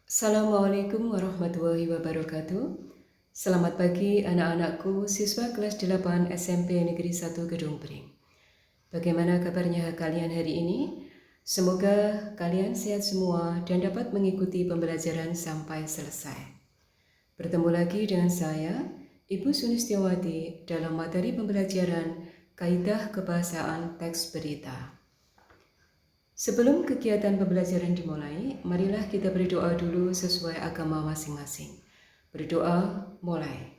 Assalamualaikum warahmatullahi wabarakatuh. Selamat pagi anak-anakku, siswa kelas 8 SMP Negeri 1 Gedung Pring. Bagaimana kabarnya kalian hari ini? Semoga kalian sehat semua dan dapat mengikuti pembelajaran sampai selesai. Bertemu lagi dengan saya, Ibu Sunistiawati, dalam materi pembelajaran Kaidah Kebahasaan Teks Berita. Sebelum kegiatan pembelajaran dimulai, marilah kita berdoa dulu sesuai agama masing-masing. Berdoa mulai.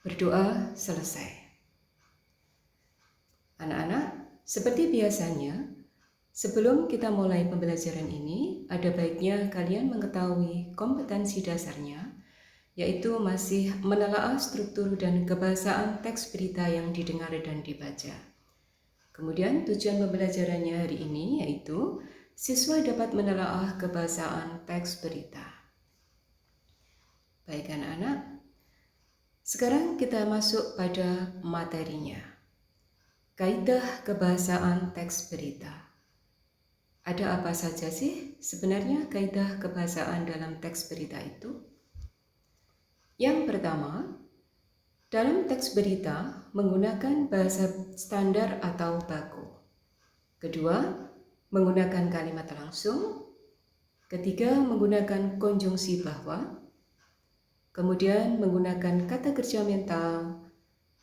Berdoa selesai. Anak-anak, seperti biasanya, sebelum kita mulai pembelajaran ini, ada baiknya kalian mengetahui kompetensi dasarnya, yaitu masih menelaah struktur dan kebahasaan teks berita yang didengar dan dibaca. Kemudian tujuan pembelajarannya hari ini yaitu siswa dapat menelaah kebahasaan teks berita. Baik anak-anak, sekarang kita masuk pada materinya. Kaidah kebahasaan teks berita. Ada apa saja sih sebenarnya kaidah kebahasaan dalam teks berita itu? Yang pertama, dalam teks berita menggunakan bahasa standar atau baku. Kedua, menggunakan kalimat langsung. Ketiga, menggunakan konjungsi bahwa. Kemudian menggunakan kata kerja mental,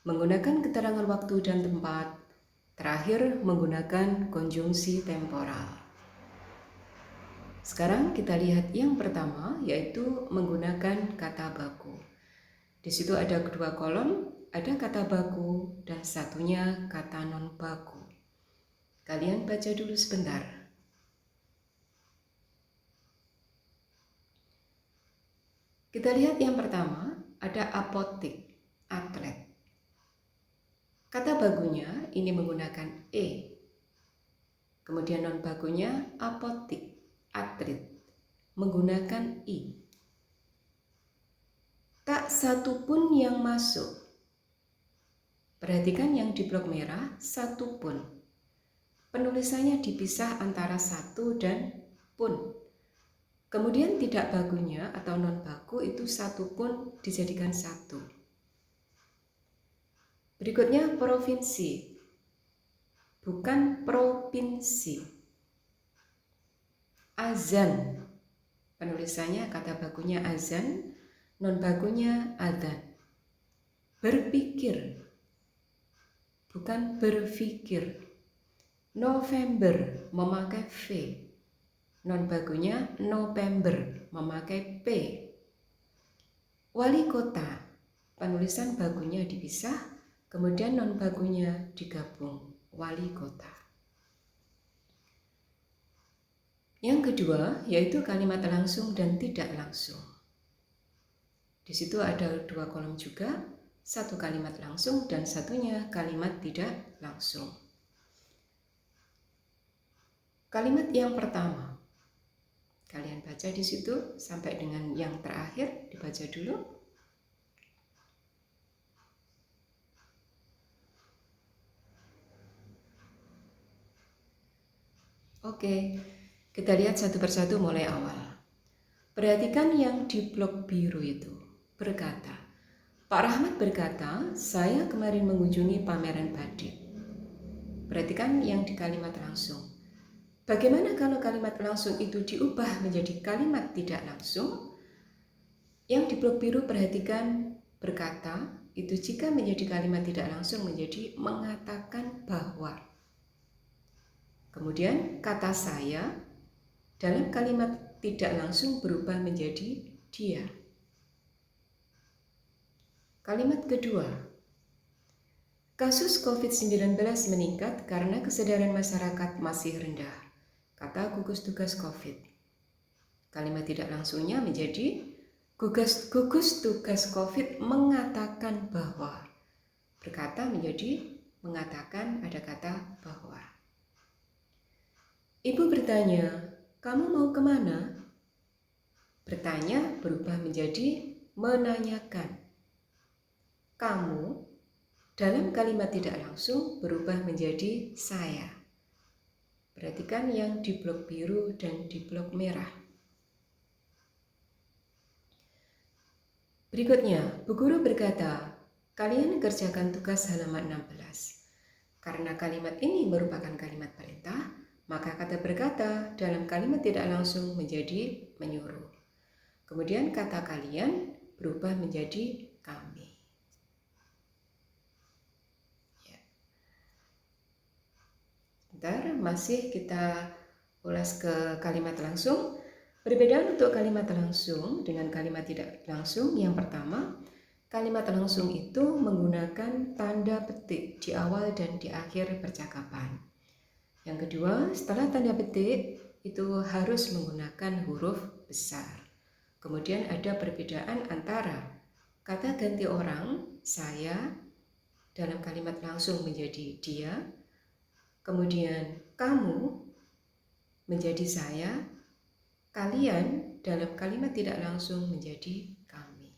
menggunakan keterangan waktu dan tempat. Terakhir, menggunakan konjungsi temporal. Sekarang kita lihat yang pertama, yaitu menggunakan kata baku. Di situ ada kedua kolom, ada kata baku dan satunya kata non baku. Kalian baca dulu sebentar. Kita lihat yang pertama, ada apotik, atlet. Kata bakunya ini menggunakan E. Kemudian non bakunya apotik, atlet, menggunakan I. Tak satu pun yang masuk. Perhatikan yang di blok merah, satu pun. Penulisannya dipisah antara satu dan pun. Kemudian tidak bakunya atau non baku itu satu pun dijadikan satu. Berikutnya provinsi, bukan provinsi. Azan, penulisannya kata bakunya azan, non bakunya adzan. Berpikir, bukan berpikir. November memakai V, non bakunya November memakai P. Wali kota, penulisan bakunya dipisah, kemudian non bakunya digabung, wali kota. Yang kedua yaitu kalimat langsung dan tidak langsung. Di situ ada dua kolom juga, satu kalimat langsung dan satunya kalimat tidak langsung. Kalimat yang pertama, kalian baca di situ sampai dengan yang terakhir, dibaca dulu. Oke, kita lihat satu persatu mulai awal. Perhatikan yang di blok biru itu, berkata, Pak Rahmat berkata, saya kemarin mengunjungi pameran batik. Perhatikan yang di kalimat langsung. Bagaimana kalau kalimat langsung itu diubah menjadi kalimat tidak langsung? Yang di blok biru perhatikan berkata, itu jika menjadi kalimat tidak langsung menjadi mengatakan bahwa. Kemudian kata saya dalam kalimat tidak langsung berubah menjadi dia. Kalimat kedua, kasus COVID-19 meningkat karena kesadaran masyarakat masih rendah, kata gugus tugas COVID. Kalimat tidak langsungnya menjadi gugus tugas COVID mengatakan bahwa. Berkata menjadi mengatakan, ada kata bahwa. Ibu bertanya, kamu mau kemana? Bertanya berubah menjadi menanyakan. Kamu dalam kalimat tidak langsung berubah menjadi saya. Perhatikan yang di blok biru dan di blok merah. Berikutnya, Bu Guru berkata, kalian kerjakan tugas halaman 16. Karena kalimat ini merupakan kalimat perintah, maka kata berkata dalam kalimat tidak langsung menjadi menyuruh. Kemudian kata kalian berubah menjadi kami. Ya. Bentar, masih kita ulas ke kalimat langsung. Perbedaan untuk kalimat langsung dengan kalimat tidak langsung, yang pertama, kalimat langsung itu menggunakan tanda petik di awal dan di akhir percakapan. Yang kedua, setelah tanda petik itu harus menggunakan huruf besar. Kemudian ada perbedaan antara kata ganti orang, saya, dalam kalimat langsung menjadi dia, kemudian kamu menjadi saya, kalian dalam kalimat tidak langsung menjadi kami.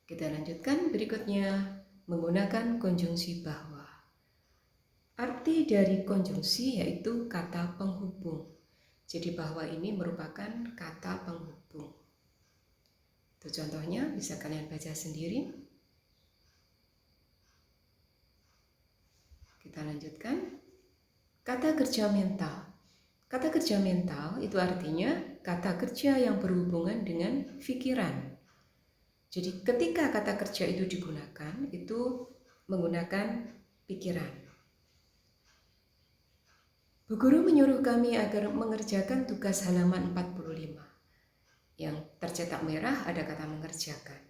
Kita lanjutkan berikutnya menggunakan konjungsi bahwa. Arti dari konjungsi yaitu kata penghubung. Jadi bahwa ini merupakan kata penghubung. Itu contohnya, bisa kalian baca sendiri. Kita lanjutkan. Kata kerja mental. Kata kerja mental itu artinya kata kerja yang berhubungan dengan pikiran. Jadi ketika kata kerja itu digunakan, itu menggunakan pikiran. Bu Guru menyuruh kami agar mengerjakan tugas halaman 45. Yang tercetak merah ada kata mengerjakan.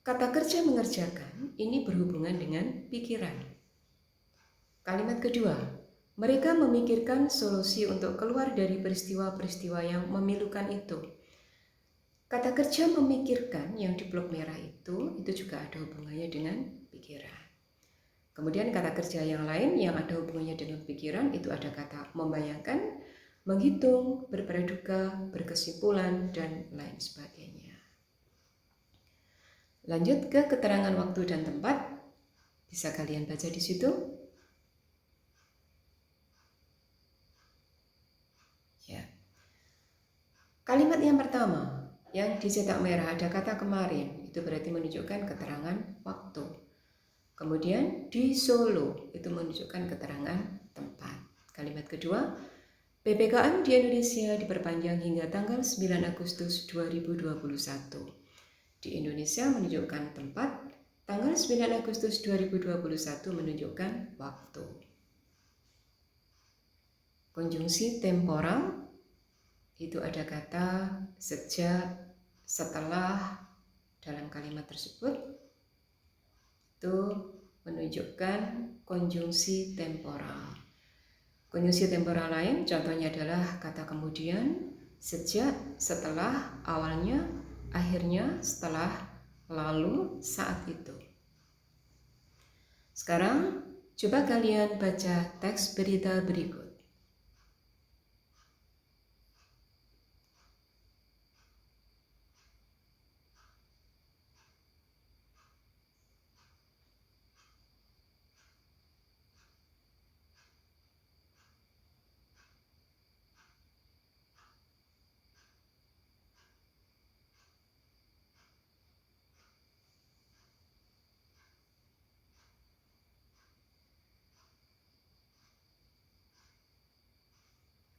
Kata kerja mengerjakan ini berhubungan dengan pikiran. Kalimat kedua, mereka memikirkan solusi untuk keluar dari peristiwa-peristiwa yang memilukan itu. Kata kerja memikirkan yang di blok merah itu juga ada hubungannya dengan pikiran. Kemudian kata kerja yang lain yang ada hubungannya dengan pikiran itu ada kata membayangkan, menghitung, berpraduga, berkesimpulan, dan lain sebagainya. Lanjut ke keterangan waktu dan tempat. Bisa kalian baca di situ. Ya. Kalimat yang pertama, yang dicetak merah ada kata kemarin, itu berarti menunjukkan keterangan waktu. Kemudian di Solo, itu menunjukkan keterangan tempat. Kalimat kedua, PPKM di Indonesia diperpanjang hingga tanggal 9 Agustus 2021. Di Indonesia menunjukkan tempat, tanggal 9 Agustus 2021 menunjukkan waktu. Konjungsi temporal, itu ada kata sejak, setelah dalam kalimat tersebut, itu menunjukkan konjungsi temporal. Konjungsi temporal lain contohnya adalah kata kemudian, sejak, setelah, awalnya, akhirnya, setelah, lalu, saat itu. Sekarang coba kalian baca teks berita berikut.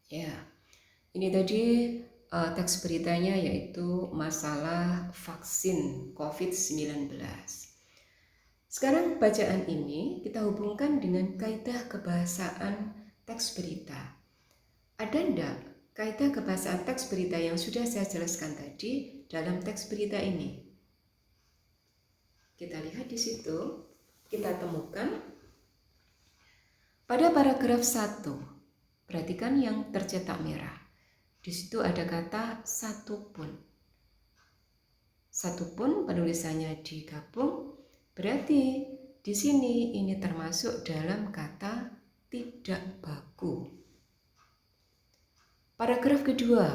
Ya, ini tadi teks beritanya yaitu masalah vaksin COVID-19. Sekarang bacaan ini kita hubungkan dengan kaidah kebahasaan teks berita. Ada enggak kaidah kebahasaan teks berita yang sudah saya jelaskan tadi dalam teks berita ini? Kita lihat di situ, kita temukan pada paragraf 1. Perhatikan yang tercetak merah. Di situ ada kata satupun. Satupun penulisannya digabung, berarti di sini ini termasuk dalam kata tidak baku. Paragraf kedua,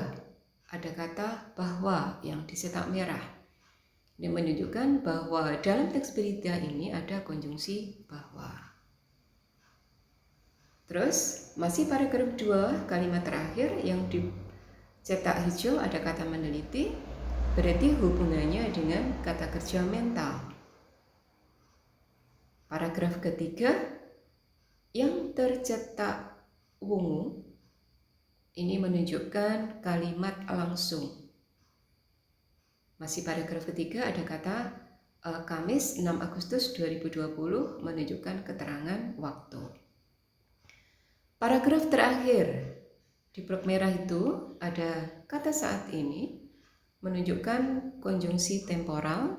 ada kata bahwa yang dicetak merah. Ini menunjukkan bahwa dalam teks berita ini ada konjungsi bahwa. Terus masih paragraf 2, kalimat terakhir yang dicetak hijau ada kata meneliti. berarti hubungannya dengan kata kerja mental. Paragraf ketiga, yang tercetak wungu ini menunjukkan kalimat langsung. Masih paragraf ketiga ada kata Kamis 6 Agustus 2020 menunjukkan keterangan waktu. Paragraf terakhir di blok merah itu ada kata saat ini menunjukkan konjungsi temporal,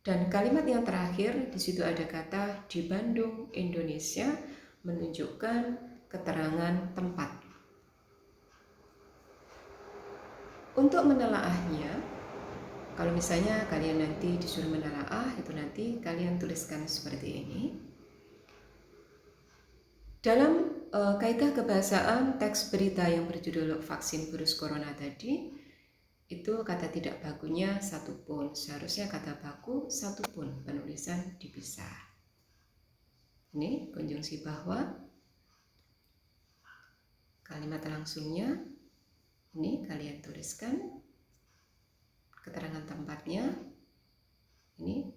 dan kalimat yang terakhir di situ ada kata di Bandung, Indonesia menunjukkan keterangan tempat. Untuk menelaahnya, kalau misalnya kalian nanti disuruh menelaah, itu nanti kalian tuliskan seperti ini. Dalam kaidah kebahasaan teks berita yang berjudul vaksin virus corona tadi, itu kata tidak bakunya satu pun, seharusnya kata baku satu pun, penulisan dipisah. Ini konjungsi bahwa, kalimat langsungnya ini kalian tuliskan, keterangan tempatnya ini,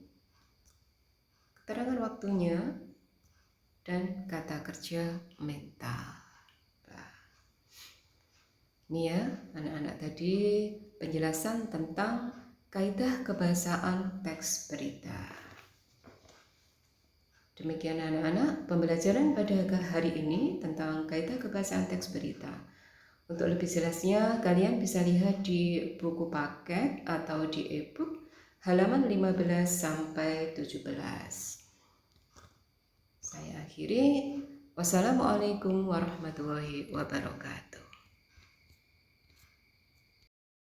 keterangan waktunya, dan kata kerja mental. Ini ya anak-anak tadi penjelasan tentang kaidah kebahasaan teks berita. Demikian anak-anak pembelajaran pada hari ini tentang kaidah kebahasaan teks berita. Untuk lebih jelasnya kalian bisa lihat di buku paket atau di e-book halaman 15 sampai 17. Saya akhiri. Wassalamualaikum warahmatullahi wabarakatuh.